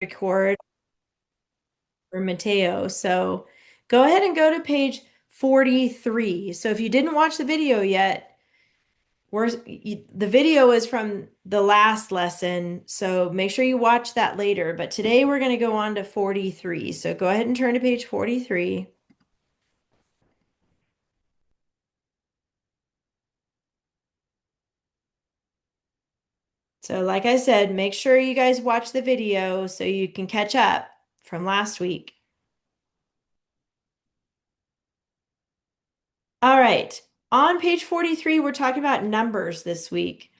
record for Mateo. So go ahead and go to page 43. So if you didn't watch the video yet, the video is from the last lesson. So make sure you watch that later. But today we're going to go on to 43. So go ahead and turn to page 43. So like I said, make sure you guys watch the video so you can catch up from last week. All right. On page 43, we're talking about numbers this week.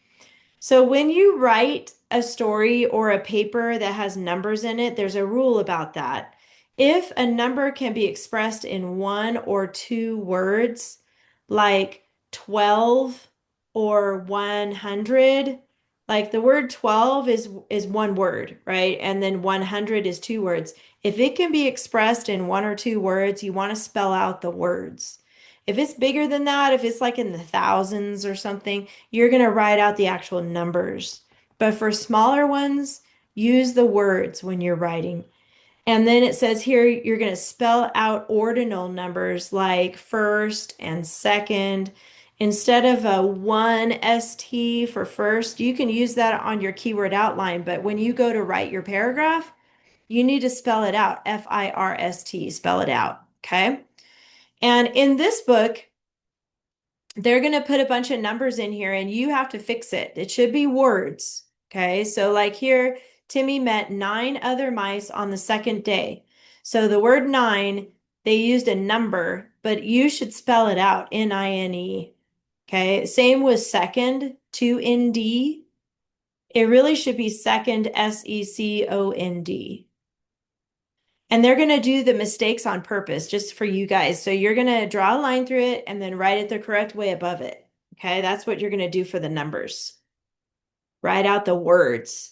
So when you write a story or a paper that has numbers in it, there's a rule about that. If a number can be expressed in one or two words, like 12 or 100, like the word 12 is one word, right? And then 100 is two words. If it can be expressed in one or two words, you want to spell out the words. If it's bigger than that, if it's like in the thousands or something, you're going to write out the actual numbers. But for smaller ones, use the words when you're writing. And then it says here you're going to spell out ordinal numbers like first and second. Instead of a 1 ST for first, you can use that on your keyword outline. But when you go to write your paragraph, you need to spell it out, FIRST, spell it out. Okay. And in this book, they're going to put a bunch of numbers in here and you have to fix it. It should be words. Okay. So, like here, Timmy met 9 other mice on the second day. So, the word nine, they used a number, but you should spell it out, NINE. Okay. Same with second, 2ND. It really should be second, SECOND. And they're going to do the mistakes on purpose just for you guys. So you're going to draw a line through it and then write it the correct way above it. Okay, that's what you're going to do for the numbers. Write out the words.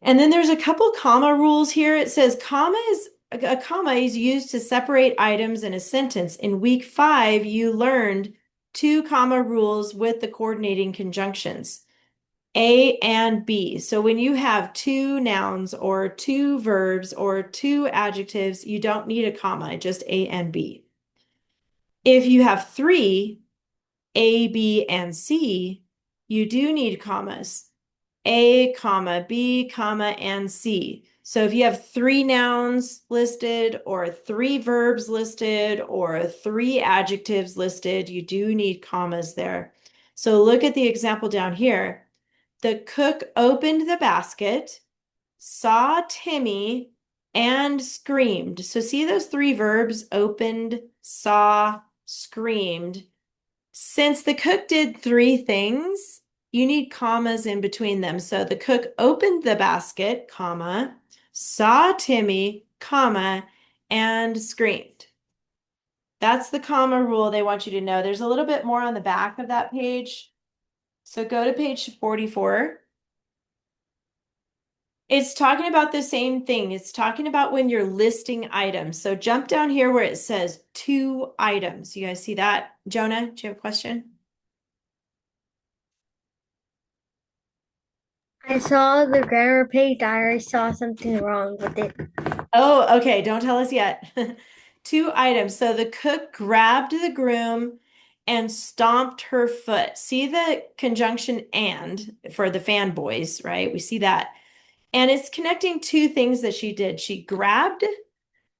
And then there's a couple comma rules here. It says a comma is used to separate items in a sentence. In week 5, you learned 2 comma rules with the coordinating conjunctions. A and B. So when you have 2 nouns or 2 verbs or 2 adjectives, you don't need a comma, just A and B. If you have 3, A, B, and C, you do need commas. A, comma, B, comma, and C. So if you have 3 nouns listed or 3 verbs listed or 3 adjectives listed, you do need commas there. So look at the example down here. The cook opened the basket, saw Timmy, and screamed. So see those 3 verbs, opened, saw, screamed. Since the cook did 3 things, you need commas in between them. So the cook opened the basket, comma, saw Timmy, comma, and screamed. That's the comma rule they want you to know. There's a little bit more on the back of that page. So go to page 44. It's talking about the same thing. It's talking about when you're listing items. So jump down here where it says 2 items. You guys see that? Jonah, do you have a question? I saw the grammar page. I already saw something wrong with it. Oh, okay. Don't tell us yet. 2 items. So the cook grabbed the groom and stomped her foot. See the conjunction and for the fanboys, right? We see that. And it's connecting 2 things that she did. She grabbed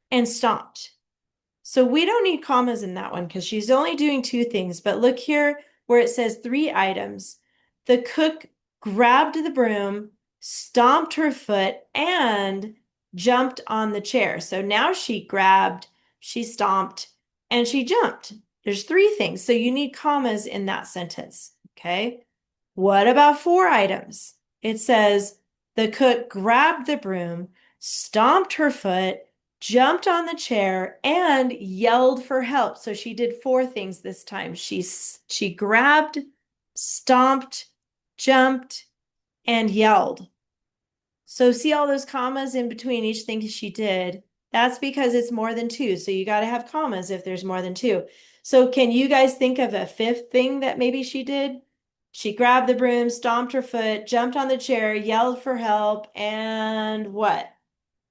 and stomped. So we don't need commas in that one because she's only doing 2 things. But look here where it says 3 items. The cook grabbed the broom, stomped her foot, and jumped on the chair. So now she grabbed, she stomped, and she jumped. There's 3 things. So you need commas in that sentence. Okay. What about 4 items? It says the cook grabbed the broom, stomped her foot, jumped on the chair, and yelled for help. So she did 4 things this time. She grabbed, stomped, jumped, and yelled. So see all those commas in between each thing she did? That's because it's more than 2. So you got to have commas if there's more than 2. So can you guys think of a 5th thing that maybe she did? She grabbed the broom, stomped her foot, jumped on the chair, yelled for help, and what?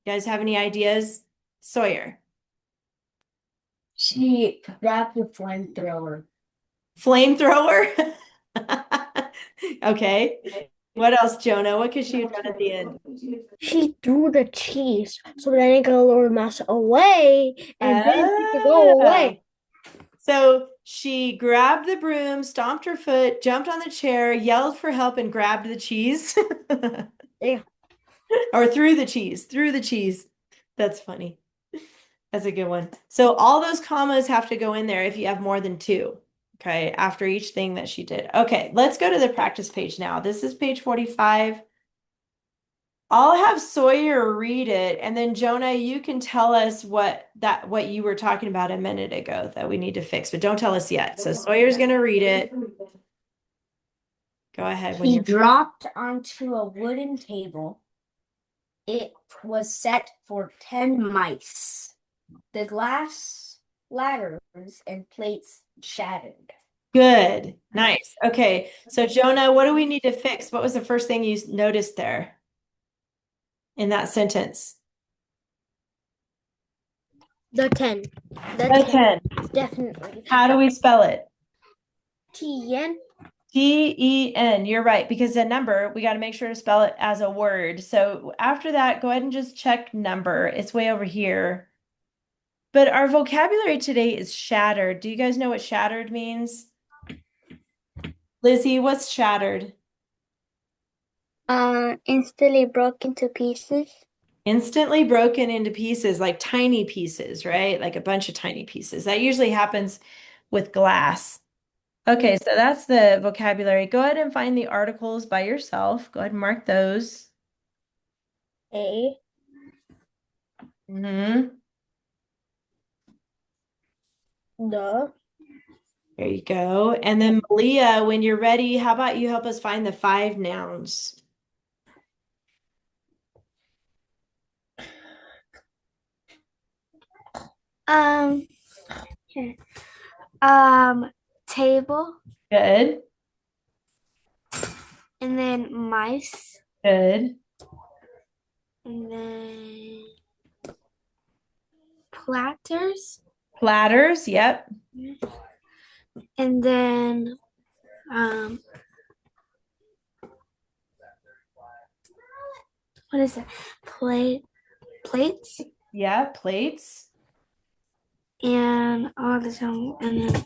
You guys have any ideas? Sawyer. She grabbed the flamethrower. Flamethrower? Okay. What else, Jonah? What could she have done at the end? She threw the cheese so then it got Lord Mouse away and then she could go Oh. away. So she grabbed the broom, stomped her foot, jumped on the chair, yelled for help, and grabbed the cheese. Yeah. Or threw the cheese. That's funny. That's a good one. So all those commas have to go in there if you have more than two. Okay, after each thing that she did. Okay, let's go to the practice page now. This is page 45. I'll have Sawyer read it, and then Jonah, you can tell us what you were talking about a minute ago that we need to fix, but don't tell us yet. So Sawyer's gonna read it. Go ahead when He you're dropped onto a wooden table. It was set for 10 mice. The glass ladders and plates shattered. good. Nice. Okay. So Jonah, what do we need to fix? What was the first thing you noticed there in that sentence? The 10. The The 10. 10. Definitely. How do we spell it? T-N. T-E-N. You're right, because a number, we got to make sure to spell it as a word. So after that, go ahead and just check number. It's way over here. But our vocabulary today is shattered. Do you guys know what shattered means? Lizzie, what's shattered? Instantly broke into pieces. Instantly broken into pieces, like tiny pieces, right? Like a bunch of tiny pieces. That usually happens with glass. Okay, so that's the vocabulary. Go ahead and find the articles by yourself. Go ahead and mark those. A. Hmm. The. There you go. And then Malia, when you're ready, how about you help us find the 5 nouns? Um. Table, Good, and then mice, good. and then platters, Platters, yep. and then um, what is it? Plates, Yeah, plates. and all the time, and then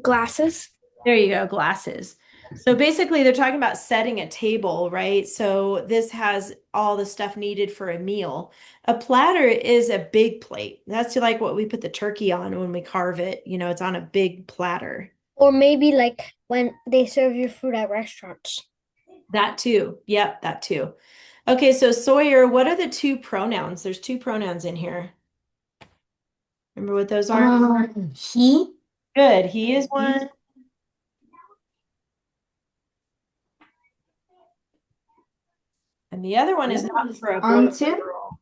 glasses. There you go, glasses. So basically, they're talking about setting a table, right? So this has all the stuff needed for a meal. A platter is a big plate. That's like what we put the turkey on when we carve it. It's on a big platter. Or maybe like when they serve your food at restaurants. That too. Yep, that too. Okay, so Sawyer, what are the 2 pronouns? There's 2 pronouns in here. Remember what those are? He Good. He is one. And the other one is not for a boy or onto girl.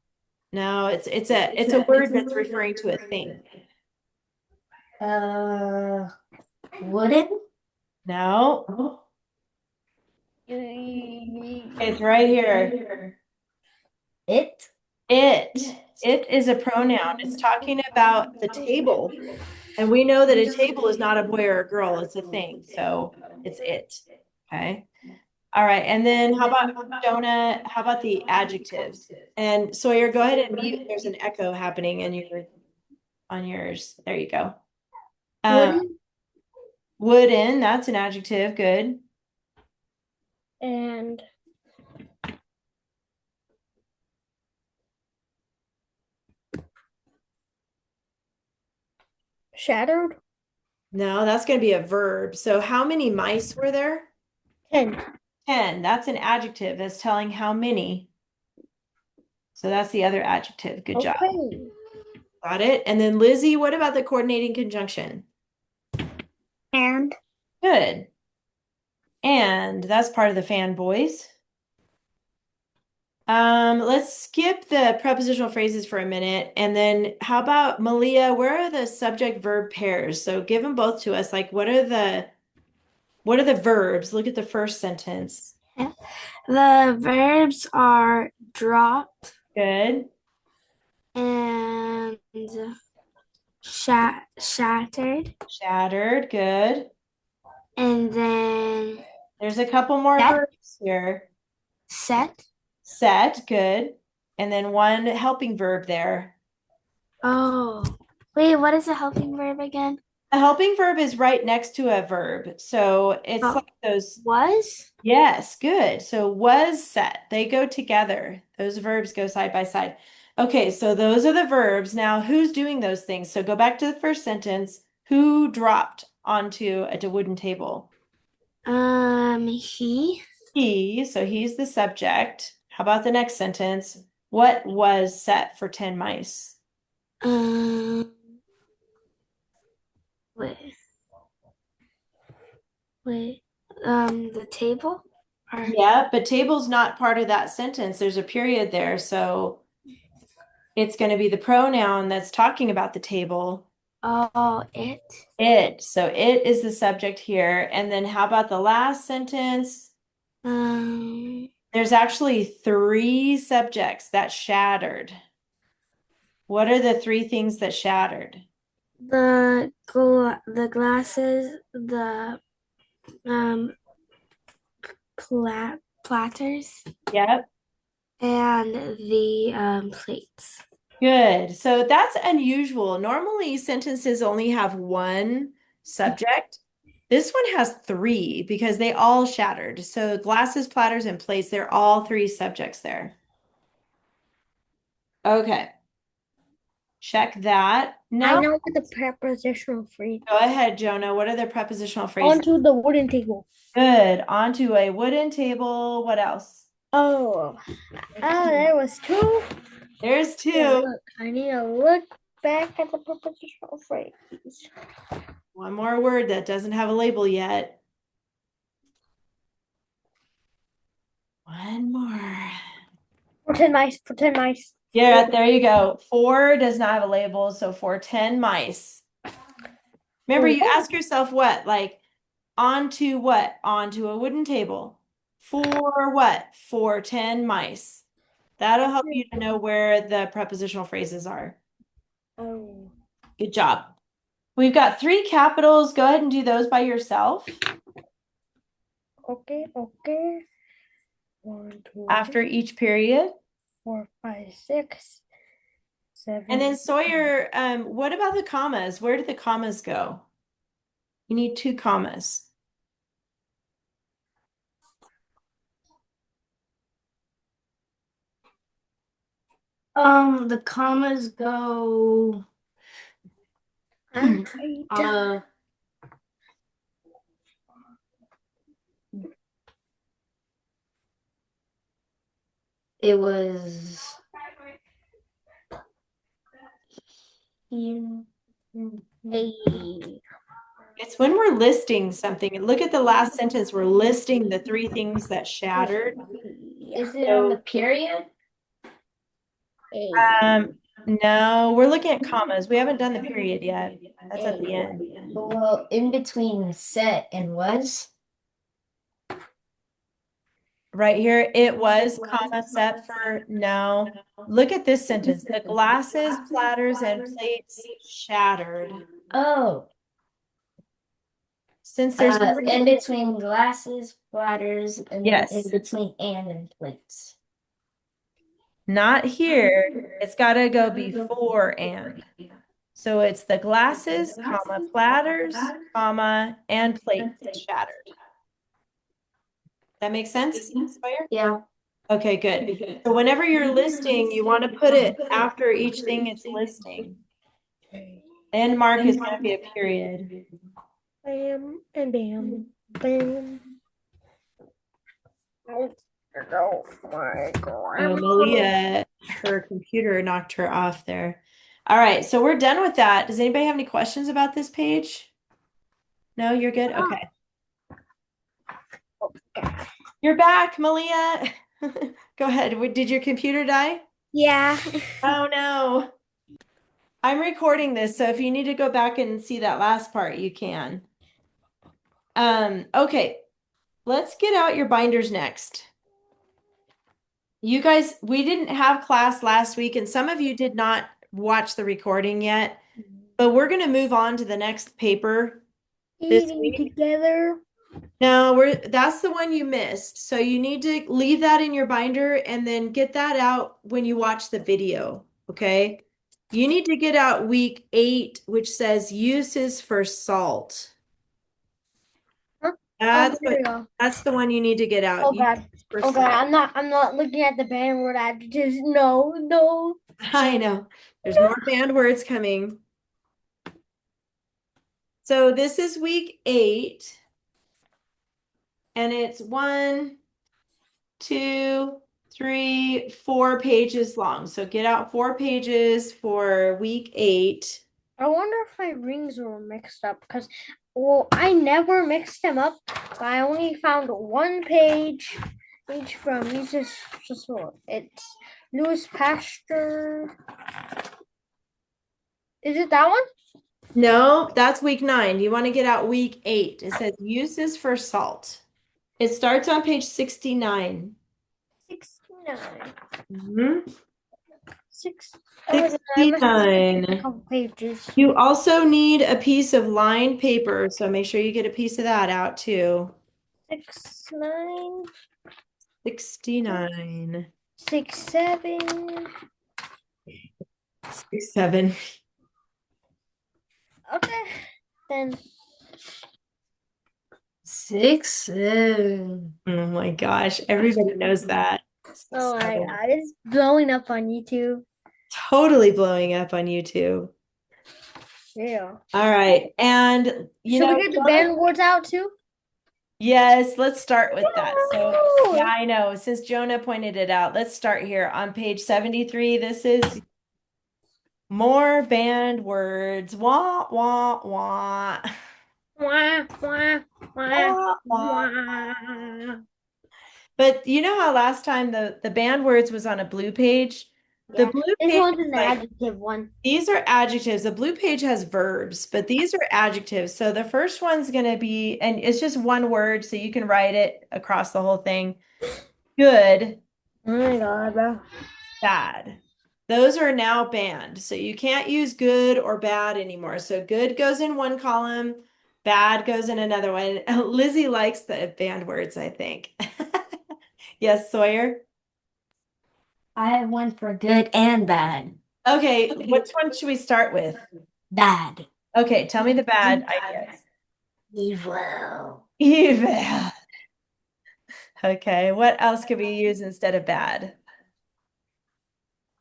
No, it's a word that's referring to a thing. uh wooden. No, it's right here. It It. It is a pronoun. It's talking about the table. And we know that a table is not a boy or a girl, it's a thing. So it's it. Okay. All right. And then how about Jonah? How about the adjectives? And Sawyer, go ahead and mute. There's an echo happening in your on yours. There you go. Um, Wooden wooden, that's an adjective. Good. and shattered. No, that's going to be a verb. So how many mice were there? 10. 10. That's an adjective that's telling how many. So that's the other adjective. Good job. Okay. Got it. And then Lizzie, what about the coordinating conjunction? And Good. And that's part of the fanboys. Let's skip the prepositional phrases for a minute. And then how about Malia, where are the subject verb pairs? So give them both to us. Like what are the verbs? Look at the first sentence. The verbs are dropped Good. and shattered, Shattered. Good. and then There's a couple more set, verbs here. set. Set. Good. And then one helping verb there. Oh, wait, what is a helping verb again? A helping verb is right next to a verb. So it's Oh, like those. was? Yes, good. So was set. They go together. Those verbs go side by side. Okay, so those are the verbs. Now, who's doing those things? So go back to the first sentence. Who dropped onto a wooden table? He. He. So he's the subject. How about the next sentence? What was set for 10 mice? Um, wait, wait. The table? Or Yeah, but table's not part of that sentence. There's a period there. So it's going to be the pronoun that's talking about the table. oh, it. It. So it is the subject here. And then how about the last sentence? Um, There's actually three subjects that shattered. What are the three things that shattered? the glasses, the um platters, Yep. and the plates. Good. So that's unusual. Normally, sentences only have one subject. This one has three because they all shattered. So glasses, platters, and plates, they're all three subjects there. Okay. Check that. I Now, know what the prepositional phrase go is. ahead, Jonah. What are the prepositional phrases? Onto the wooden table. Good. Onto a wooden table. What else? Oh, there was two. There's Yeah, two. look, I need to look back at the prepositional phrase. One more word that doesn't have a label yet. One more. Pretend mice, pretend mice. Yeah, there you go. Four does not have a label, so for 10 mice. Remember, you ask yourself what? Like, onto what? Onto a wooden table. For what? For 10 mice. That'll help you to know where the prepositional phrases are. Oh, Good job. We've got three capitals. Go ahead and do those by yourself okay, okay. 1, 2, after each period. 4, 5, 6, 7. And then Sawyer, what about the commas? Where did the commas go? You need two commas. The commas go. Uh, it was here. Hey. It's when we're listing something. And look at the last sentence. We're listing the three things that shattered. Is it on the period? Um, no, we're looking at commas. We haven't done the period yet. That's at the end. Well, in between set and was. Right here, it was, comma, set for no. Look at this sentence. The glasses, platters, and plates shattered. Oh, Since there's in between glasses, platters, and then in yes, between and plates. not here. It's got to go before and. So it's the glasses, comma, platters, comma, and plates shattered. That makes sense, Sawyer? Yeah. Okay, good. So whenever you're listing, you want to put it after each thing it's listing. End mark is going to be a period. Bam and bam, bam. Oh my God. Oh, Malia, her computer knocked her off there. All right, so we're done with that. Does anybody have any questions about this page? No, you're good? Okay. You're back, Malia. Go ahead. Did your computer die? Yeah. Oh no. I'm recording this, so if you need to go back and see that last part, you can. Okay. Let's get out your binders next. You guys, we didn't have class last week, and some of you did not watch the recording yet, but we're going to move on to the next paper this Eating week. together. No, that's the one you missed. So you need to leave that in your binder and then get that out when you watch the video, okay? You need to get out week 8, which says uses for salt. Huh? That's There we go. that's the one you need to get out. Oh Uses God. for Oh God. salt. I'm not looking at the band word adjectives. No, no. I know. There's more banned words coming. So this is week 8, and it's 1, 2, 3, 4 pages long. So get out 4 pages for week 8. I wonder if my rings were mixed up because, well, I never mixed them up. But I only found one page each from just it's Louis Pasteur. Is it that one? No, that's week 9. You want to get out week 8. It says uses for salt. It starts on page 69. 69. Mhm. Oh, then I must have skipped a 69. couple pages. You also need a piece of lined paper, so make sure you get a piece of that out too. 69, 69. 67. 67. Okay, then 6. Oh my gosh, everybody knows that. oh my 67. God, it's blowing up on YouTube. Totally blowing up on YouTube. Yeah. All right. And Should we get the band words out too? yes, let's start with that. So, Woo! yeah, I know. Since Jonah pointed it out, let's start here on page 73. This is more banned words. Wah, wah, wah. Wah, wah, wah, Wah, wah. wah. But you know how last time the banned words was on a blue page? The Yeah, blue this page one's is an like adjective one. these are adjectives. The blue page has verbs, but these are adjectives. So the first one's going to be, and it's just one word, so you can write it across the whole thing. Good, Oh my God, bro. bad. Those are now banned. So you can't use good or bad anymore. So good goes in one column, bad goes in another one. Lizzie likes the banned words, I think. Yes, Sawyer? I have one for good and bad. Okay, which one should we start with? Bad. Okay, tell me the bad ideas. Evil. Evil. Okay, what else could we use instead of bad?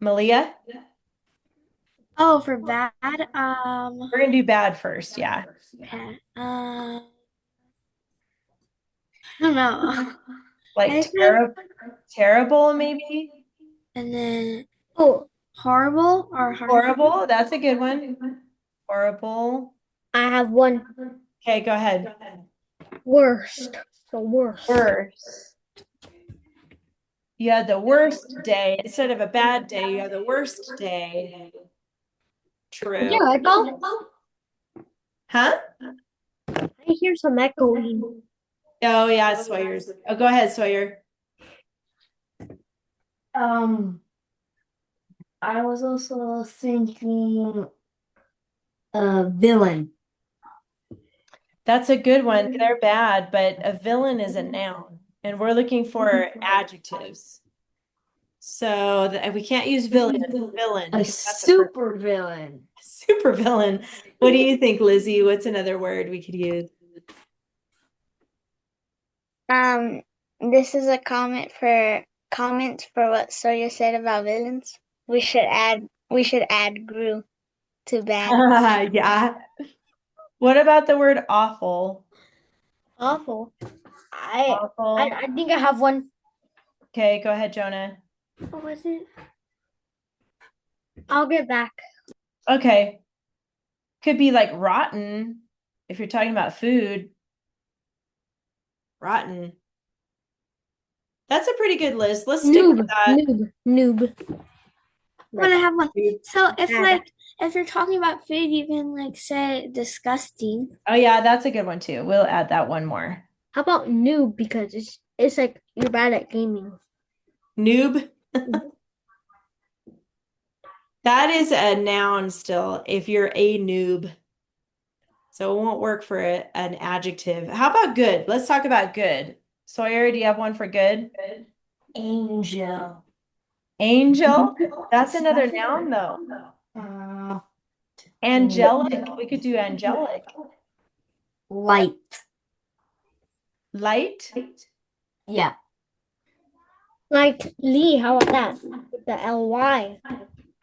Malia? Oh, for bad, We're gonna do bad first, yeah. bad, I don't know. Like I said, terrible, maybe? and then, oh, horrible or harmful. Horrible, that's a good one. Horrible. I have one. Okay, go ahead. Worst. The worst. Worst. You had the worst day. Instead of a bad day, you have the worst day. True. Yeah, echo. Huh? I hear some echoing. Oh, yeah, Sawyer's. Oh, go ahead, Sawyer. Um, I was also thinking villain. That's a good one. They're bad, but a villain is a noun, and we're looking for adjectives. So we can't use villain, A because that's a super villain. super villain. What do you think, Lizzie? What's another word we could use? This is a comments for what Sawyer said about villains. We should add Gru to bad. Yeah. What about the word awful? Awful. I Awful. I think I have one. Okay, go ahead, Jonah. What was it? I'll get back. Okay. Could be like rotten if you're talking about food. Rotten. That's a pretty good list. Let's stick with that. Noob. But I have one. Noob. So if Add. like if you're talking about food, you can like say disgusting. Oh yeah, that's a good one too. We'll add that one more. How about noob? Because it's like you're bad at gaming. Noob. That is a noun still, if you're a noob. So it won't work for an adjective. How about good? Let's talk about good. Sawyer, do you have one for good? Angel. Angel? That's another noun though. Uh, Angelic. We could do angelic. light. Light? Yeah. Like Lee, how about that? With the ly.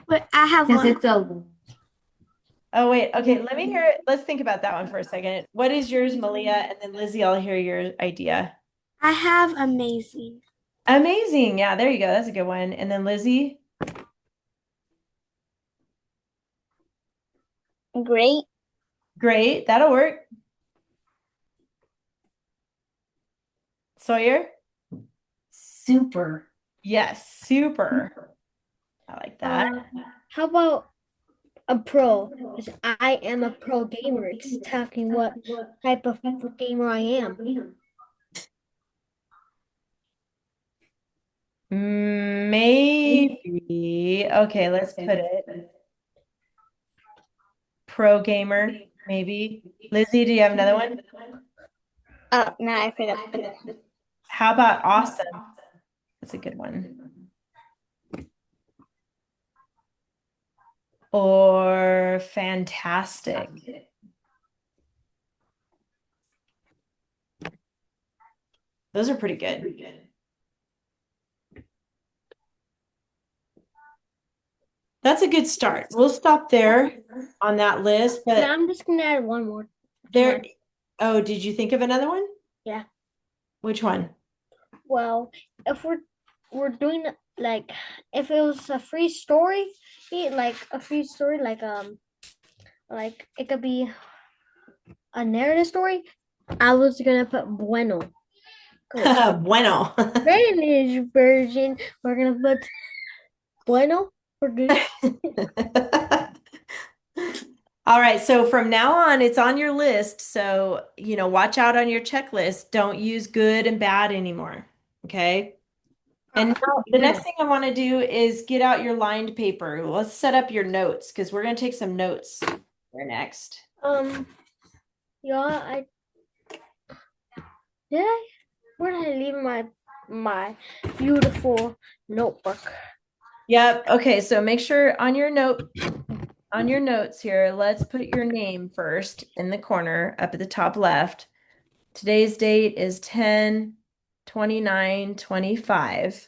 But I have Because one. it's a Oh, wait. Okay, let me hear it. Let's think about that one for a second. What is yours, Malia? And then Lizzie, I'll hear your idea. I have amazing. Amazing. Yeah, there you go. That's a good one. And then Lizzie? great. Great. That'll work. Sawyer? Super. Yes, super. I like that. How about a pro? Because I am a pro gamer. It's talking what type of gamer I am. Maybe. Okay, let's put it. Pro gamer, maybe. Lizzie, do you have another one? Oh, no, I forgot to put it. How about awesome? That's a good one. Or fantastic. Those are pretty good. That's a good start. We'll stop there on that list, And but I'm just gonna add one more. there. Oh, did you think of another one? Yeah. Which one? Well, if we're doing like if it was a free story, like it could be a narrative story, I was gonna put bueno. Bueno. Spanish version, we're gonna put bueno for good. All right, so from now on, it's on your list. So, watch out on your checklist. Don't use good and bad anymore. Okay. And now the next thing I want to do is get out your lined paper. Let's set up your notes because we're going to take some notes here next. Yeah, where did I leave my beautiful notebook? Yep. Okay, so make sure on your notes here, let's put your name first in the corner up at the top left. Today's date is 10/29/25.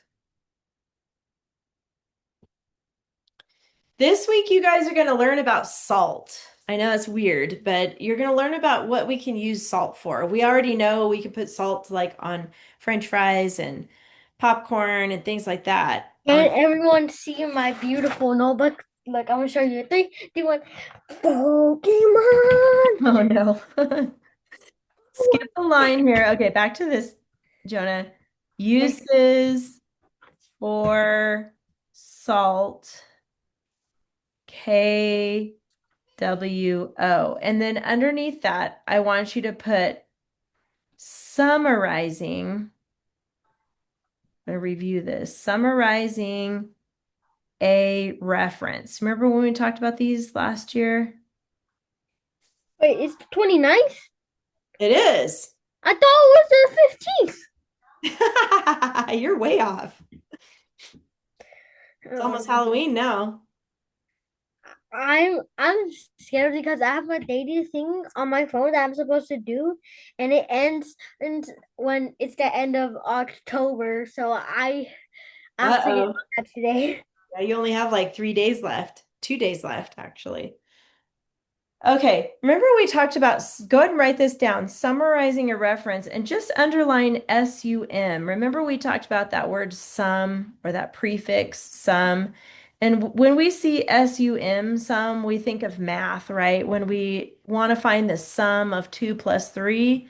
This week, you guys are going to learn about salt. I know it's weird, but you're going to learn about what we can use salt for. We already know we can put salt like on French fries and popcorn and things like that. Can everyone see my beautiful notebook? Look, I'm gonna show you. 3, 2, 1. Pokemon. Oh no. Skip the line here. Okay, back to this, Jonah. Uses for salt. KWO. And then underneath that, I want you to put summarizing. I'm going to review this. Summarizing a reference. Remember when we talked about these last year? Wait, it's the 29th? It is. I thought it was the 15th. You're way off. It's almost Halloween now. I'm scared because I have a daily thing on my phone that I'm supposed to do, and it ends and when it's the end of October. So I'm figuring Uh-oh. that today. Yeah, you only have like 3 days left. 2 days left, actually. Okay, remember we talked about, go ahead and write this down, summarizing a reference and just underline SUM. Remember we talked about that word sum or that prefix sum. And when we see SUM, sum, we think of math, right? When we want to find the sum of 2 plus 3,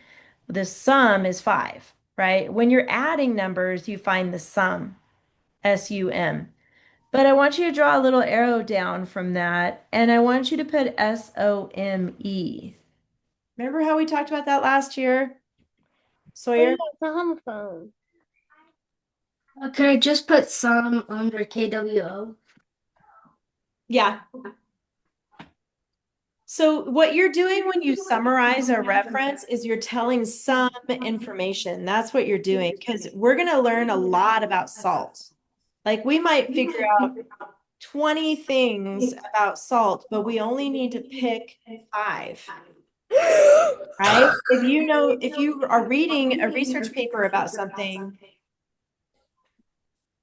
the sum is 5, right? When you're adding numbers, you find the sum, S-U-M. But I want you to draw a little arrow down from that, and I want you to put S-O-M-E. Remember how we talked about that last year, Oh, Sawyer? yeah, it's a homophone. Could I just put some under KWO? Yeah. So what you're doing when you summarize a reference is you're telling some information. That's what you're doing because we're going to learn a lot about salt. Like we might figure out 20 things about salt, but we only need to pick 5, right? If you are reading a research paper about something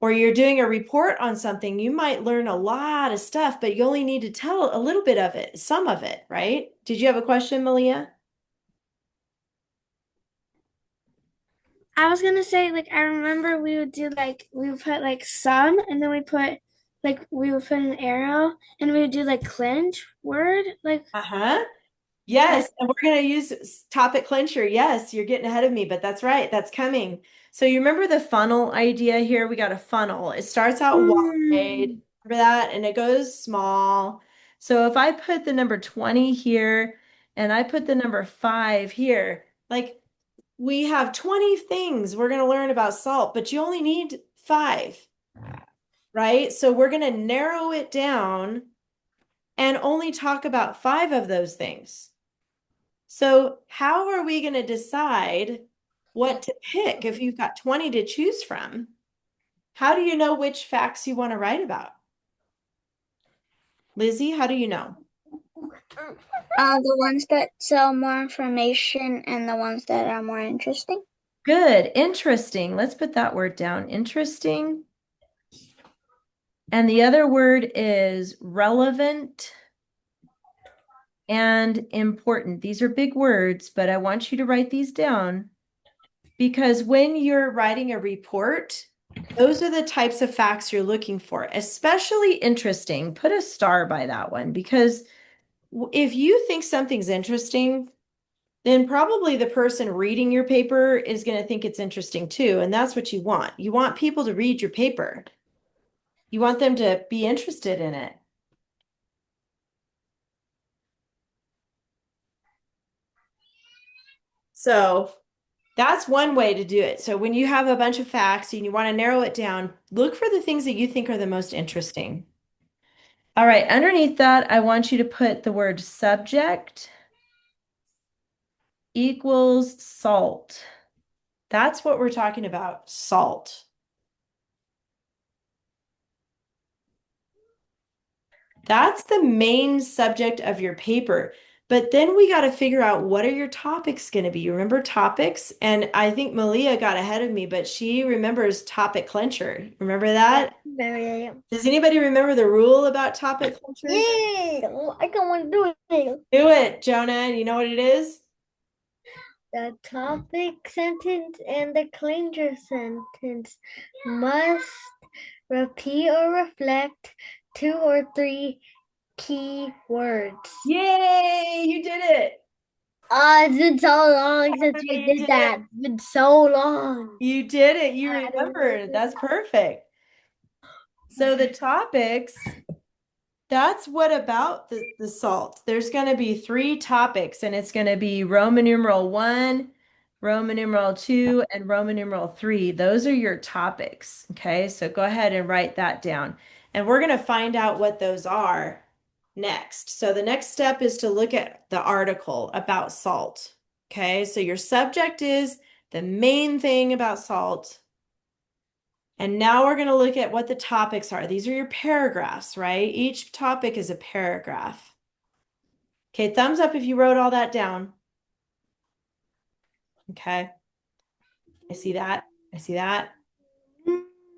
or you're doing a report on something, you might learn a lot of stuff, but you only need to tell a little bit of it, some of it, right? Did you have a question, Malia? I was gonna say, like, I remember we would do like we would put like some, and then we would put an arrow, and we would do like clinch word, like Uh-huh. Yes, and we're going to use topic clincher. Yes, you're getting ahead of me, but that's right. That's coming. So you remember the funnel idea here? We got a funnel. It starts out wide, remember that? And it goes small. So if I put the number 20 here and I put the number 5 here, like we have 20 things we're going to learn about salt, but you only need 5, right? So we're going to narrow it down and only talk about 5 of those things. So how are we going to decide what to pick if you've got 20 to choose from? How do you know which facts you want to write about? Lizzie, how do you know? The ones that sell more information and the ones that are more interesting. Good, interesting. Let's put that word down. Interesting. And the other word is relevant and important. These are big words, but I want you to write these down because when you're writing a report, those are the types of facts you're looking for, especially interesting. Put a star by that one because if you think something's interesting, then probably the person reading your paper is going to think it's interesting too. And that's what you want. You want people to read your paper. You want them to be interested in it. So that's one way to do it. So when you have a bunch of facts and you want to narrow it down, look for the things that you think are the most interesting. All right, underneath that, I want you to put the word subject equals salt. That's what we're talking about, salt. That's the main subject of your paper. But then we got to figure out what are your topics going to be. You remember topics? And I think Malia got ahead of me, but she remembers topic clincher. Remember that? Yeah. Does anybody remember the rule about topic clincher? Yeah, I don't want to do it. Do it, Jonah. You know what it is? The topic sentence and the clincher sentence must repeat or reflect 2 or 3 key words. Yay, you did it. It's been so long since we You did did that. it. It's been so long. You did it. You I don't remembered. know. That's perfect. So the topics, that's what about the salt. There's going to be 3 topics, and it's going to be Roman numeral 1, Roman numeral 2, and Roman numeral 3. Those are your topics. Okay, so go ahead and write that down. And we're going to find out what those are next. So the next step is to look at the article about salt. Okay, so your subject is the main thing about salt. And now we're going to look at what the topics are. These are your paragraphs, right? Each topic is a paragraph. Okay, thumbs up if you wrote all that down. Okay. I see that. I see that.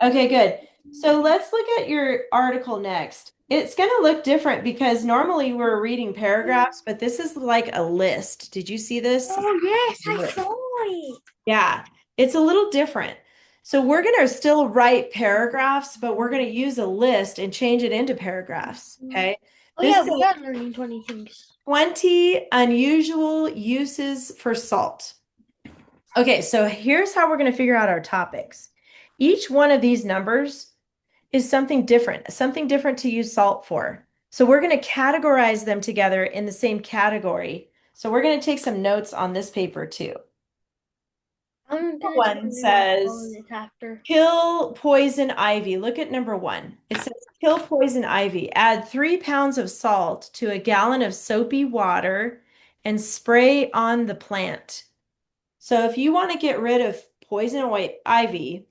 Okay, good. So let's look at your article next. It's going to look different because normally we're reading paragraphs, but this is like a list. Did you see this? Oh, yes, I saw it. Yeah, it's a little different. So we're going to still write paragraphs, but we're going to use a list and change it into paragraphs. Okay. Oh, This yeah, is we are learning 20 things. 20 unusual uses for salt. Okay, so here's how we're going to figure out our topics. Each one of these numbers is something different to use salt for. So we're going to categorize them together in the same category. So we're going to take some notes on this paper too. I'm gonna One follow says this after. kill poison ivy. Look at number 1. It says kill poison ivy. Add 3 pounds of salt to a gallon of soapy water and spray on the plant. So if you want to get rid of poison ivy,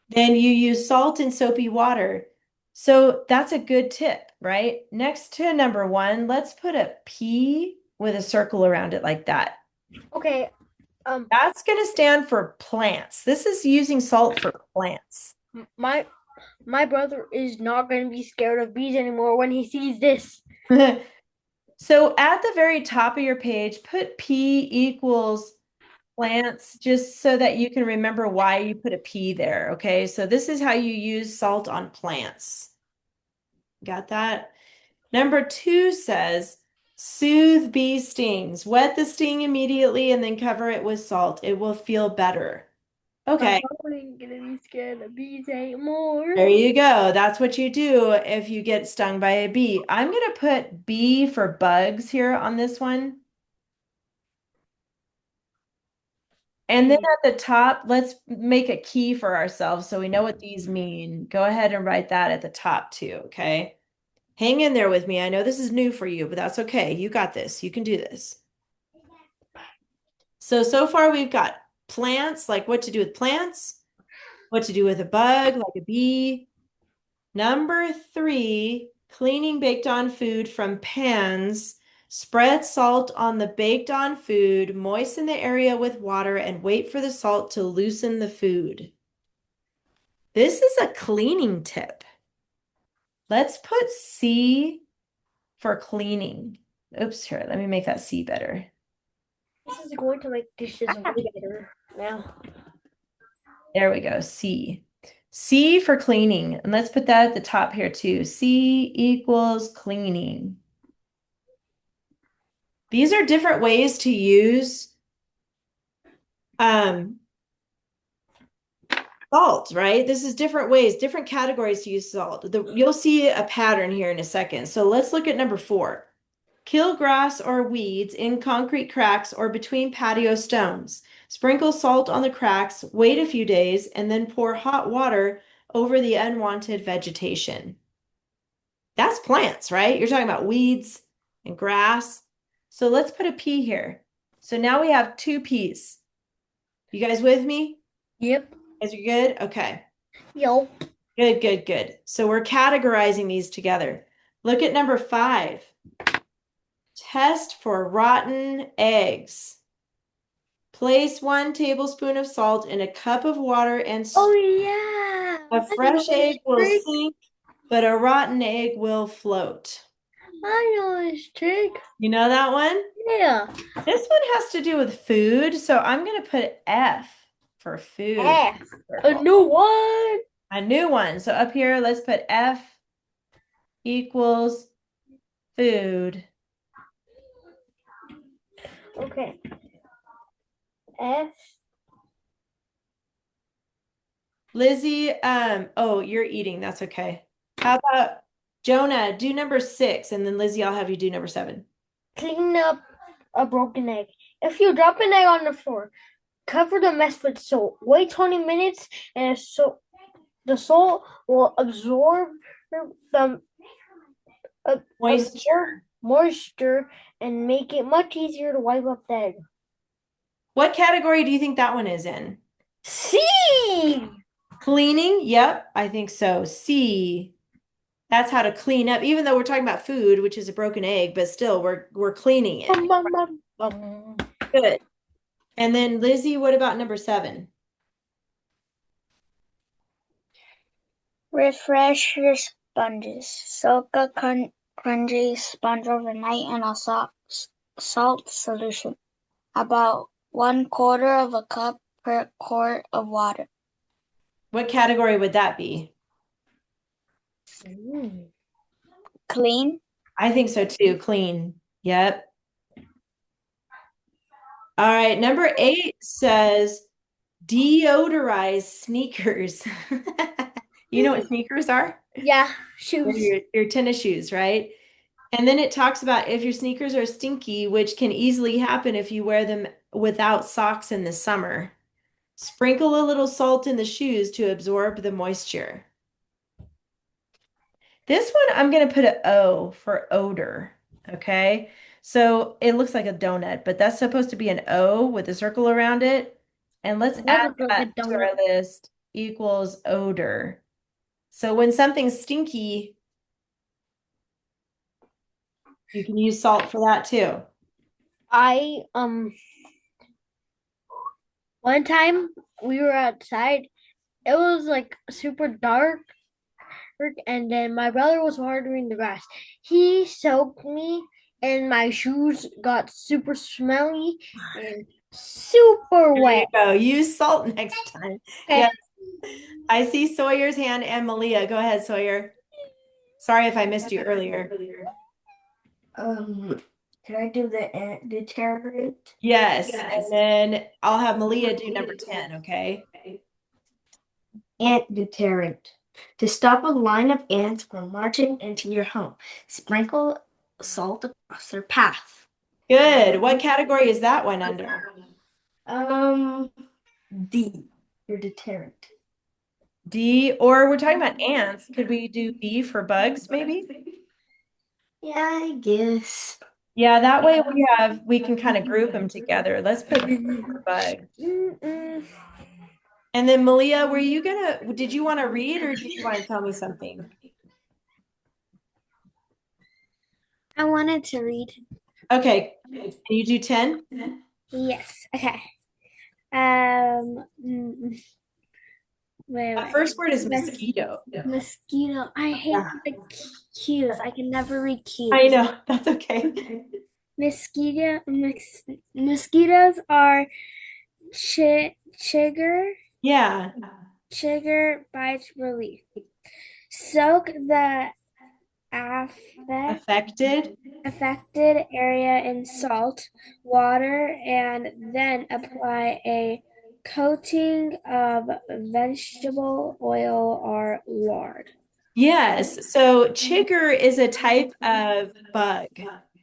then you use salt and soapy water. So that's a good tip, right? Next to number 1, let's put a P with a circle around it like that. Okay. That's going to stand for plants. This is using salt for plants. My brother is not gonna be scared of bees anymore when he sees this. So at the very top of your page, put P equals plants just so that you can remember why you put a P there. Okay, so this is how you use salt on plants. Got that? Number 2 says soothe bee stings. Wet the sting immediately and then cover it with salt. It will feel better. Okay, I'm not gonna be scared of bees anymore. there you go. That's what you do if you get stung by a bee. I'm going to put B for bugs here on this one. And then at the top, let's make a key for ourselves so we know what these mean. Go ahead and write that at the top too, okay? Hang in there with me. I know this is new for you, but that's okay. You got this. You can do this. So far we've got plants, like what to do with plants, what to do with a bug, like a bee. Number 3, cleaning baked on food from pans. Spread salt on the baked on food, moisten the area with water, and wait for the salt to loosen the food. This is a cleaning tip. Let's put C for cleaning. Oops, here, let me make that C better. This is going to make dishes way better now. There we go, C. C for cleaning. And let's put that at the top here too. C equals cleaning. These are different ways to use salt, right? This is different ways, different categories to use salt. You'll see a pattern here in a second. So let's look at number 4. Kill grass or weeds in concrete cracks or between patio stones. Sprinkle salt on the cracks, wait a few days, and then pour hot water over the unwanted vegetation. That's plants, right? You're talking about weeds and grass. So let's put a P here. So now we have 2 P's. You guys with me? Yep. Guys are good? Okay. Yo. Good. So we're categorizing these together. Look at number 5. Test for rotten eggs. Place 1 tablespoon of salt in a cup of water and Oh yeah. a fresh egg will sink, but a rotten egg will float. I know this trick. You know that one? Yeah. This one has to do with food, so I'm going to put F for food. F. A new one. A new one. So up here, let's put F equals food. Okay. F. Lizzie, oh, you're eating. That's okay. How about Jonah? Do number 6, and then Lizzie, I'll have you do number 7. Clean up a broken egg. If you drop an egg on the floor, cover the mess with salt. Wait 20 minutes, and the salt will absorb the moisture and make it much easier to wipe up the egg. What category do you think that one is in? C. Cleaning? Yep, I think so. C. That's how to clean up, even though we're talking about food, which is a broken egg, but still we're cleaning it. Good. And then Lizzie, what about number 7? Refresh your sponges. Soak a crunchy sponge overnight in a salt solution. About 1/4 of a cup per quart of water. What category would that be? Clean. I think so too. Clean. Yep. All right, number 8 says deodorize sneakers. You know what sneakers are? Yeah, They're shoes. your tennis shoes, right? And then it talks about if your sneakers are stinky, which can easily happen if you wear them without socks in the summer. Sprinkle a little salt in the shoes to absorb the moisture. This one, I'm going to put an O for odor. Okay. So it looks like a donut, but that's supposed to be an O with a circle around it. And let's It does add look like a that to donut. our list equals odor. So when something's stinky, you can use salt for that too. I one time we were outside. It was like super dark, and then my brother was watering the grass. He soaked me, and my shoes got super smelly and super There you wet. go. Use salt next time. Okay. Yes, I see Sawyer's hand and Malia. Go ahead, Sawyer. Sorry if I missed you earlier. Can I do the deterrent? Yes, and then I'll have Malia do number 10, okay? Ant deterrent. To stop a line of ants from marching into your home, sprinkle salt across their path. Good. What category is that one under? Um, D, your deterrent. D, or we're talking about ants. Could we do B for bugs, maybe? Yeah, I guess. Yeah, that way we can kind of group them together. Let's put B for bug. Mm-mm. And then Malia, did you want to read or did you want to tell me something? I wanted to read. Okay. Can you do 10? Yes. Okay. Um. Wait. The first word is Mos- mosquito. Mosquito. I hate the Q's. I can never read I Q's. know, that's okay. Mosquitoes are chigger. Yeah. Chigger bites relief. Soak the affect, Affected. affected area in salt water and then apply a coating of vegetable oil or lard. Yes. So chigger is a type of bug.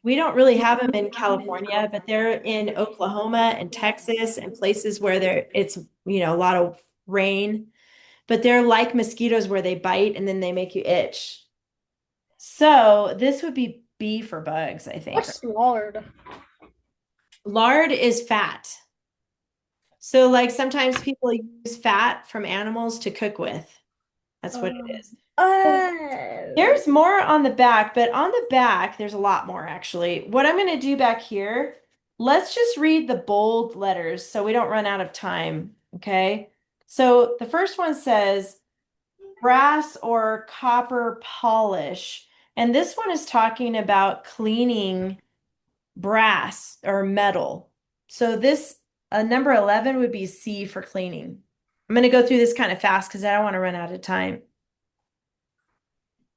We don't really have them in California, but they're in Oklahoma and Texas and places where it's, a lot of rain. But they're like mosquitoes where they bite and then they make you itch. So this would be B for bugs, I think. What's lard? Lard is fat. So like sometimes people use fat from animals to cook with. That's what it is. Oh. There's more on the back, but on the back, there's a lot more actually. What I'm going to do back here, let's just read the bold letters so we don't run out of time. Okay. So the first one says brass or copper polish. And this one is talking about cleaning brass or metal. So this, number 11 would be C for cleaning. I'm going to go through this kind of fast because I don't want to run out of time.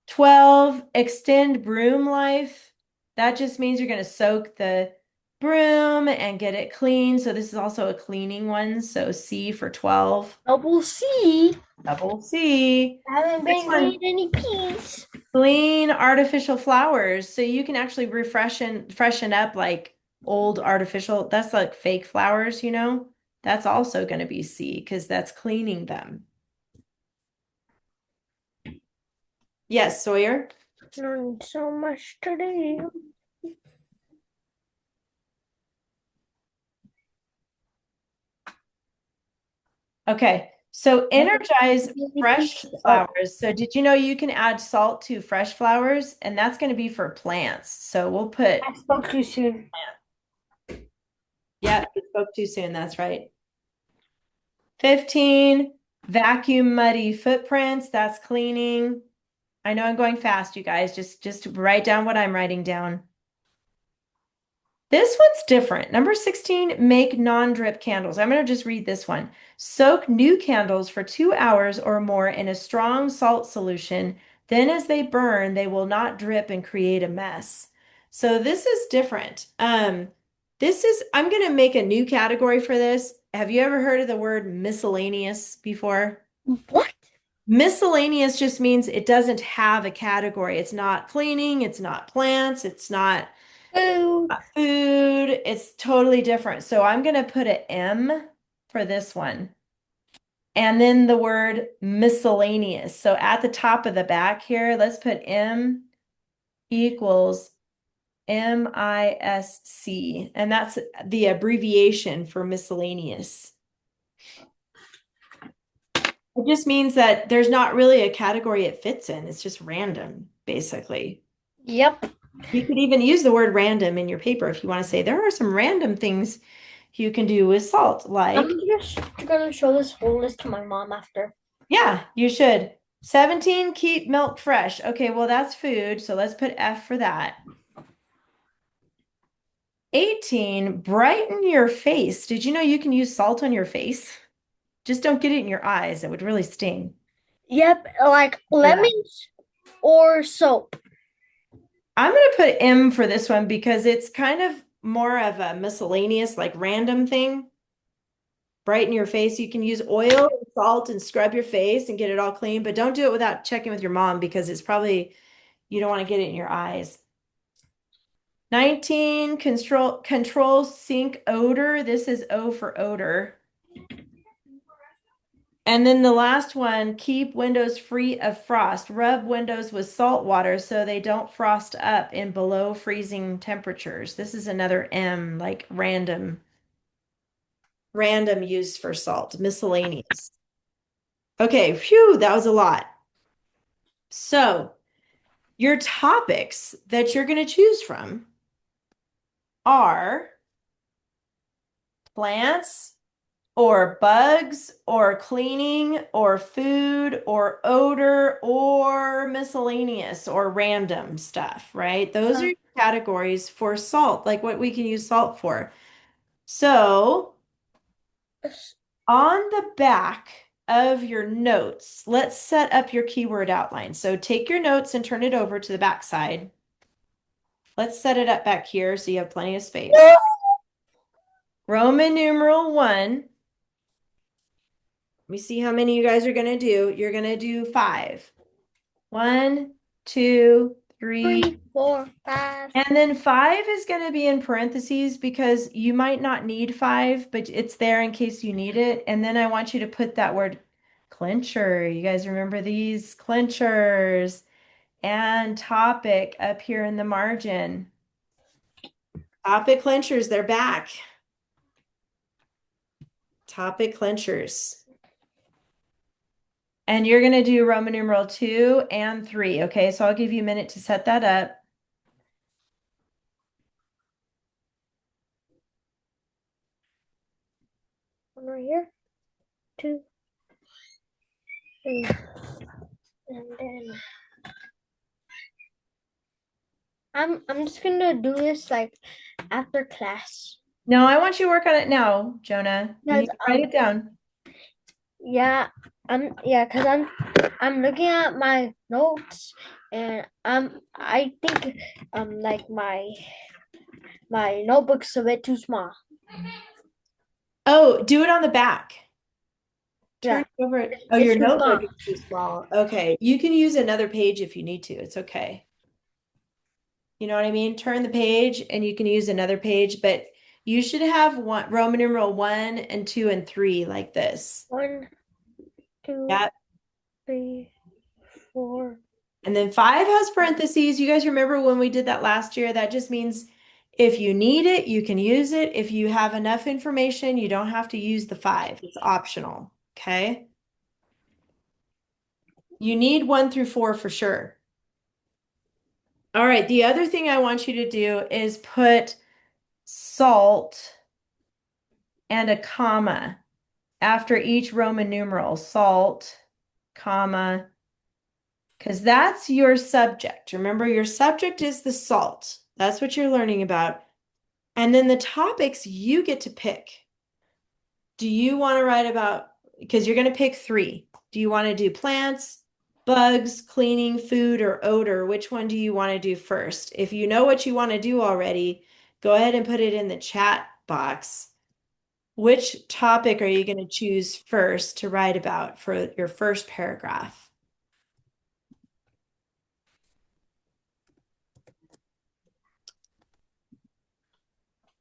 12, extend broom life. That just means you're going to soak the broom and get it clean. So this is also a cleaning one. So C for 12. Double C. Double C. I haven't This been one, getting any peas. clean artificial flowers. So you can actually refresh and freshen up like old artificial, that's like fake flowers, That's also going to be C because that's cleaning them. Yes, Sawyer. Learned so much today. Okay, so energize Really fresh think- flowers. So did you know you can add salt to fresh flowers? And that's going to be for plants. So we'll put, I spoke too soon. yeah, we spoke too soon. That's right. 15, vacuum muddy footprints. That's cleaning. I know I'm going fast, you guys. Just write down what I'm writing down. This one's different. Number 16, make non-drip candles. I'm going to just read this one. Soak new candles for 2 hours or more in a strong salt solution. Then as they burn, they will not drip and create a mess. So this is different. I'm going to make a new category for this. Have you ever heard of the word miscellaneous before? What? Miscellaneous just means it doesn't have a category. It's not cleaning, it's not plants, it's not Food. food. It's totally different. So I'm going to put an M for this one. And then the word miscellaneous. So at the top of the back here, let's put M equals MISC. And that's the abbreviation for miscellaneous. It just means that there's not really a category it fits in. It's just random, basically. Yep. You could even use the word random in your paper if you want to say there are some random things you can do with salt, like, I'm just gonna show this whole list to my mom after. yeah, you should. 17, keep milk fresh. Okay, well, that's food, so let's put F for that. 18, brighten your face. Did you know you can use salt on your face? Just don't get it in your eyes. It would really sting. Yep, like lemons or soap. I'm going to put M for this one because it's kind of more of a miscellaneous, like random thing. Brighten your face. You can use oil and salt and scrub your face and get it all clean, but don't do it without checking with your mom because it's probably, you don't want to get it in your eyes. 19, control sink odor. This is O for odor. And then the last one, keep windows free of frost. Rub windows with salt water so they don't frost up in below freezing temperatures. This is another M, like random use for salt, miscellaneous. Okay, phew, that was a lot. So your topics that you're going to choose from are plants, or bugs, or cleaning, or food, or odor, or miscellaneous, or random stuff, right? Those are your categories for salt, like what we can use salt for. So on the back of your notes, let's set up your keyword outline. So take your notes and turn it over to the back side. Let's set it up back here so you have plenty of space. Roman numeral 1. Let me see how many you guys are going to do. You're going to do 5. 1, 2, 3. 3, 4, 5. And then 5 is going to be in parentheses because you might not need 5, but it's there in case you need it. And then I want you to put that word clincher. You guys remember these? Clinchers. And topic up here in the margin. Topic clinchers, they're back. Topic clinchers. And you're going to do Roman numeral 2 and 3. Okay, so I'll give you a minute to set that up. One right here. 2, 3. And then I'm just gonna do this like after class. No, I want you to work on it now, Jonah. You Because need to write it down. yeah, because I'm looking at my notes and I think like my notebook's a bit too small. Oh, do it on the back. Yeah. Turn it over. Oh, It's your too notebook small. is too small. Okay, you can use another page if you need to. It's okay. You know what I mean? Turn the page and you can use another page, but you should have one Roman numeral 1 and 2 and 3 like this. 1, 2, Yep. 3, 4. And then 5 has parentheses. You guys remember when we did that last year? That just means if you need it, you can use it. If you have enough information, you don't have to use the 5. It's optional. Okay. You need 1 through 4 for sure. All right. The other thing I want you to do is put salt and a comma after each Roman numeral. Salt, comma, because that's your subject. Remember, your subject is the salt. That's what you're learning about. And then the topics you get to pick. Do you want to write about, because you're going to pick 3. Do you want to do plants, bugs, cleaning, food, or odor? Which one do you want to do first? If you know what you want to do already, go ahead and put it in the chat box. Which topic are you going to choose first to write about for your first paragraph?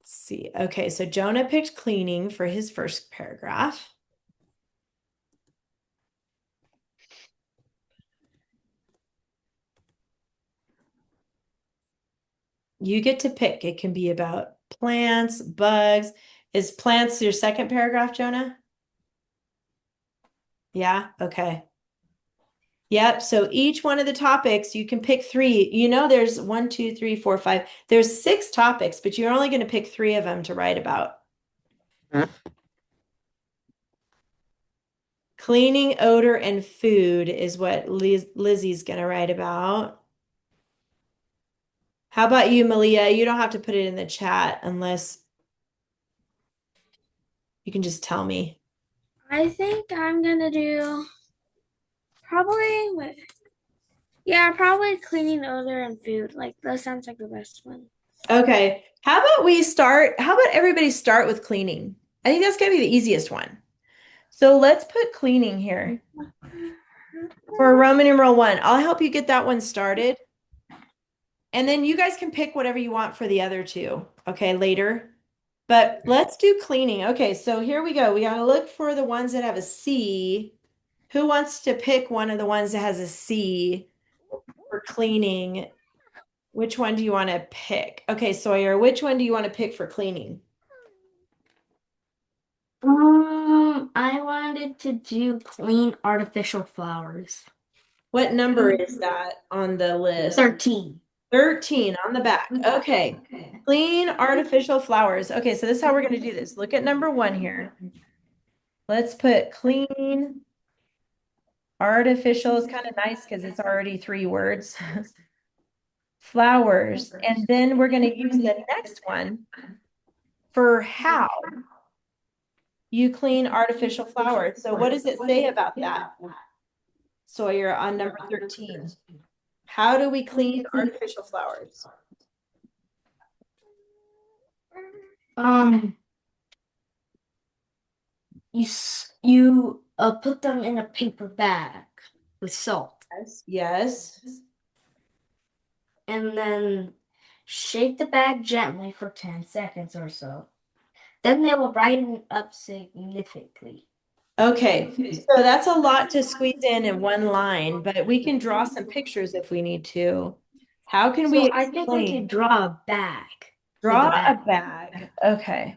Let's see. Okay, so Jonah picked cleaning for his first paragraph. You get to pick. It can be about plants, bugs. Is plants your second paragraph, Jonah? Yeah, okay. Yep, so each one of the topics, you can pick three. You know, there's 1, 2, 3, 4, 5. There's 6 topics, but you're only going to pick 3 of them to write about. Cleaning, odor, and food is what Lizzie's going to write about. How about you, Malia? You don't have to put it in the chat unless you can just tell me. I think I'm gonna do probably probably cleaning, odor, and food. Like that sounds like the best one. Okay, how about everybody start with cleaning? I think that's going to be the easiest one. So let's put cleaning here for Roman numeral 1. I'll help you get that one started. And then you guys can pick whatever you want for the other two, okay, later. But let's do cleaning. Okay, so here we go. We got to look for the ones that have a C. Who wants to pick one of the ones that has a C for cleaning? Which one do you want to pick? Okay, Sawyer, which one do you want to pick for cleaning? I wanted to do clean artificial flowers. What number is that on the list? 13. 13 on the back. Okay. Clean artificial flowers. Okay, so this is how we're going to do this. Look at number 1 here. Let's put clean artificial is kind of nice because it's already 3 words. Flowers. And then we're going to use the next one for how you clean artificial flowers. So what does it say about that? Sawyer on number 13. How do we clean artificial flowers? You put them in a paper bag with salt. Yes. And then shake the bag gently for 10 seconds or so. Then they will brighten up significantly. Okay, so that's a lot to squeeze in one line, but we can draw some pictures if we need to. How can we I think we explain? could draw a bag. Draw a bag. Okay.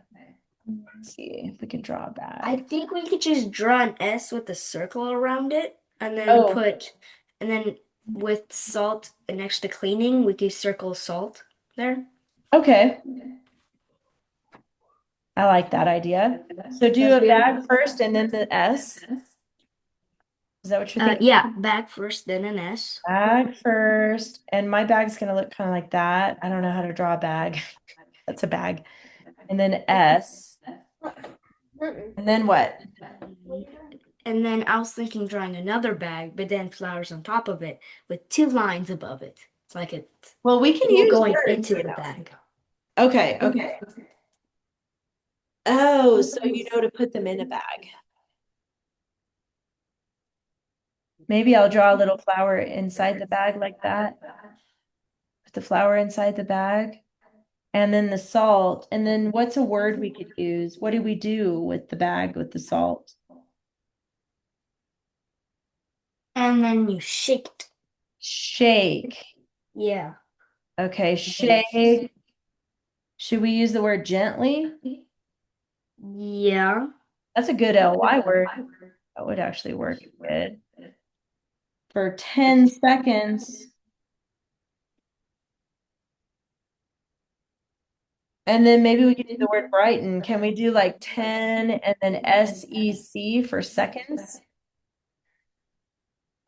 Let's see if we can draw a bag. I think we could just draw an S with a circle around it and then and then with salt next to cleaning, we could circle salt there. Okay. I like that idea. So do a bag first and then the S. Is that what you're thinking? Yeah, bag first, then an S. Bag first. And my bag's going to look kind of like that. I don't know how to draw a bag. That's a bag. And then S. And then what? And then I was thinking drawing another bag, but then flowers on top of it with 2 lines above it. It's like it. Well, we can use going words, into you the know. bag. Okay. Oh, so you know to put them in a bag. Maybe I'll draw a little flower inside the bag like that. Put the flower inside the bag. And then the salt. And then what's a word we could use? What do we do with the bag with the salt? And then you shake it. Shake. Yeah. Okay, shake. Should we use the word gently? Yeah. That's a good LY word. That would actually work good. For 10 seconds. And then maybe we could do the word brighten. Can we do like 10 and then SEC for seconds?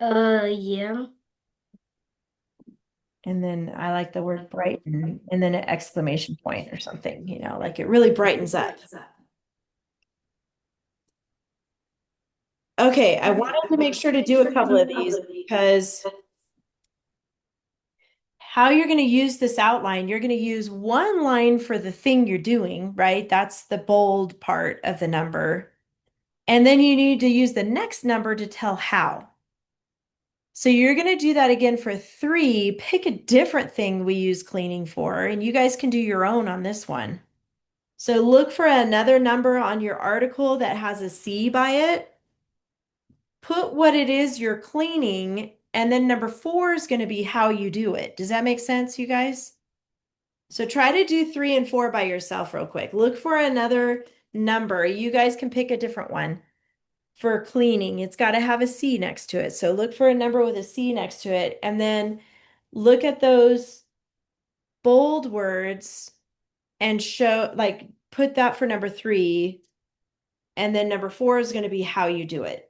Yeah. And then I like the word brighten and then an exclamation point or something, you know, like it really brightens up. Okay, I wanted to make sure to do a couple of these because how you're going to use this outline, you're going to use one line for the thing you're doing, right? That's the bold part of the number. And then you need to use the next number to tell how. So you're going to do that again for 3. Pick a different thing we use cleaning for, and you guys can do your own on this one. So look for another number on your article that has a C by it. Put what it is you're cleaning, and then number 4 is going to be how you do it. Does that make sense, you guys? So try to do 3 and 4 by yourself real quick. Look for another number. You guys can pick a different one for cleaning. It's got to have a C next to it. So look for a number with a C next to it, and then look at those bold words and show, like, put that for number 3. And then number 4 is going to be how you do it.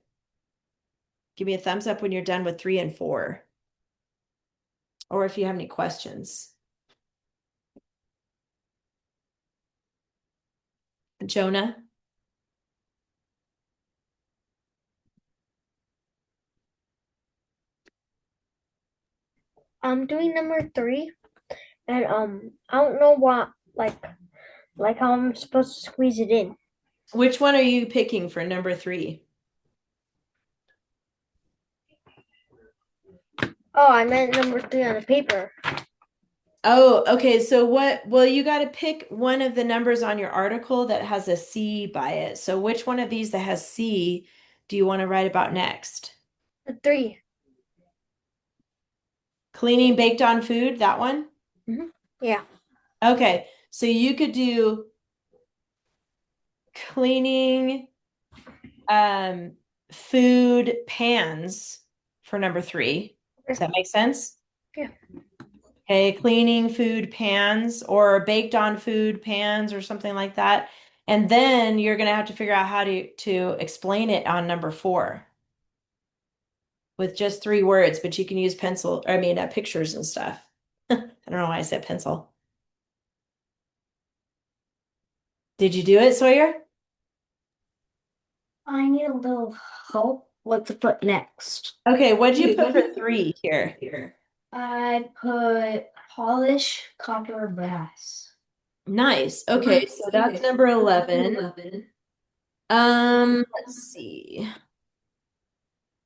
Give me a thumbs up when you're done with 3 and 4. Or if you have any questions. Jonah? I'm doing number 3, and I don't know what how I'm supposed to squeeze it in. Which one are you picking for number 3? Oh, I meant number 3 on the paper. Oh, okay. So well, you got to pick one of the numbers on your article that has a C by it. So which one of these that has C do you want to write about next? The 3. Cleaning baked on food, that one? Yeah. Okay. So you could do cleaning food pans for number 3. Does that make sense? Yeah. Okay, cleaning food pans or baked on food pans or something like that. And then you're going to have to figure out how to explain it on number 4 with just 3 words, but you can use pictures and stuff. I don't know why I said pencil. Did you do it, Sawyer? I need a little help what to put next. Okay, what'd you put for 3 here? I put polish copper brass. Nice. Okay, so that's number 11. Let's see.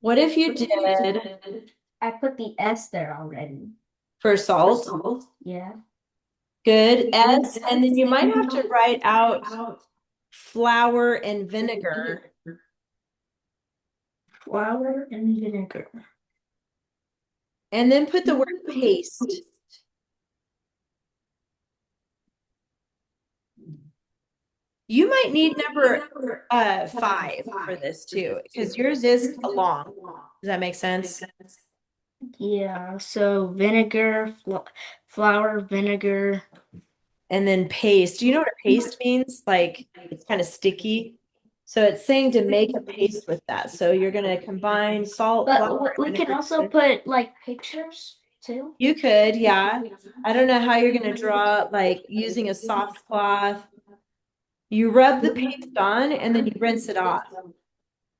What if you did I put the S there already. for salt? Yeah. Good. S, and then you might have to write out flour and vinegar. Flour and vinegar. And then put the word paste. You might need number 5 for this too, because yours is long. Does that make sense? Yeah, so vinegar, flour, vinegar. And then paste. Do you know what a paste means? Like it's kind of sticky. So it's saying to make a paste with that. So you're going to combine salt, flour, But we and can vinegar. also put like pictures too. You could, yeah. I don't know how you're going to draw, like using a soft cloth. You rub the paste on and then you rinse it off.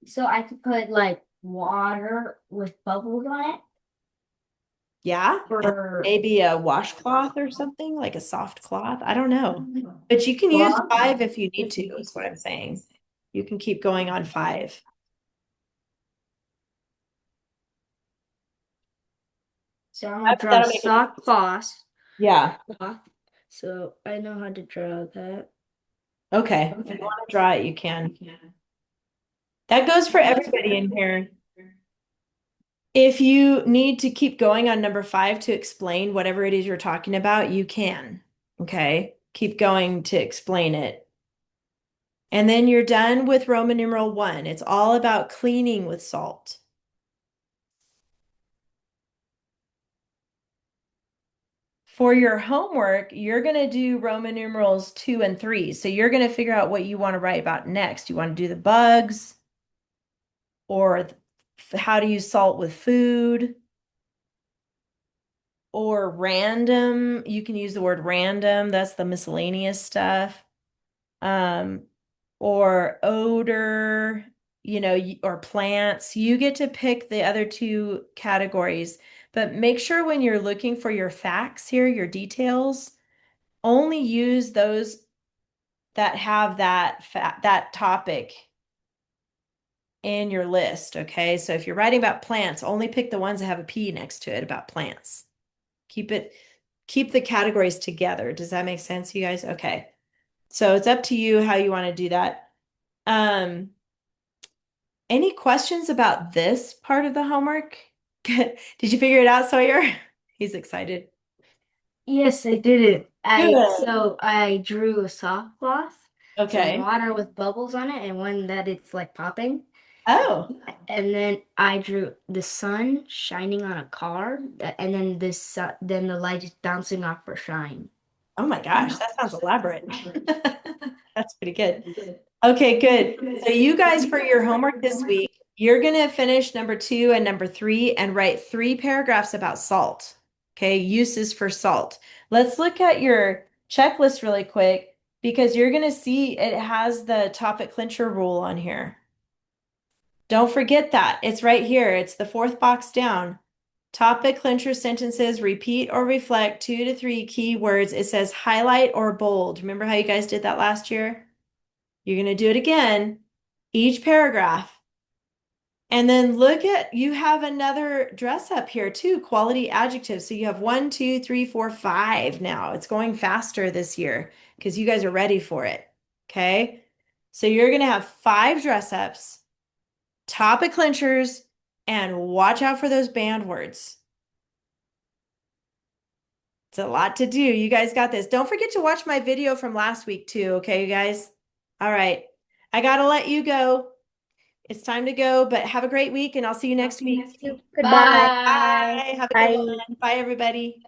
So I could put like water with bubbles on it. Yeah. Or Maybe a washcloth or something, like a soft cloth. I don't know. But you can use 5 if you need to, is what I'm saying. You can keep going on 5. so I'm gonna draw That'll make it soft cloth. Yeah. So I know how to draw that. Okay. If you want to draw it, you can. That goes for everybody in here. If you need to keep going on number 5 to explain whatever it is you're talking about, you can. Okay. Keep going to explain it. And then you're done with Roman numeral 1. It's all about cleaning with salt. For your homework, you're going to do Roman numerals 2 and 3. So you're going to figure out what you want to write about next. You want to do the bugs or how to use salt with food or random. You can use the word random. That's the miscellaneous stuff. Or odor. or plants. You get to pick the other two categories, but make sure when you're looking for your facts here, your details, only use those that have that topic in your list, okay? So if you're writing about plants, only pick the ones that have a P next to it about plants. Keep the categories together. Does that make sense, you guys? Okay. So it's up to you how you want to do that. Any questions about this part of the homework? Did you figure it out, Sawyer? He's excited. Yes, I did it. Good. So I drew a soft cloth, some Okay. water with bubbles on it, and one that it's like popping. Oh, And then I drew the sun shining on a car, and then then the light is bouncing off for shine. oh my gosh, that sounds elaborate. That's pretty good. Okay, good. So you guys, for your homework this week, you're gonna finish number 2 and number 3 and write 3 paragraphs about salt. Okay, uses for salt. Let's look at your checklist really quick because you're gonna see it has the topic clincher rule on here. Don't forget that. It's right here. It's the 4th box down. Topic clincher sentences repeat or reflect 2 to 3 key words. It says highlight or bold. Remember how you guys did that last year? You're going to do it again, each paragraph. And then you have another dress up here too, quality adjectives. So you have 1, 2, 3, 4, 5 now. It's going faster this year because you guys are ready for it. Okay. So you're going to have 5 dress ups, topic clinchers, and watch out for those banned words. It's a lot to do. You guys got this. Don't forget to watch my video from last week too, okay, you guys? All right. I gotta let you go. It's time to go, but have a great week and I'll see you next week. Goodbye. Bye. Bye. Have a good Bye. one. Bye, everybody.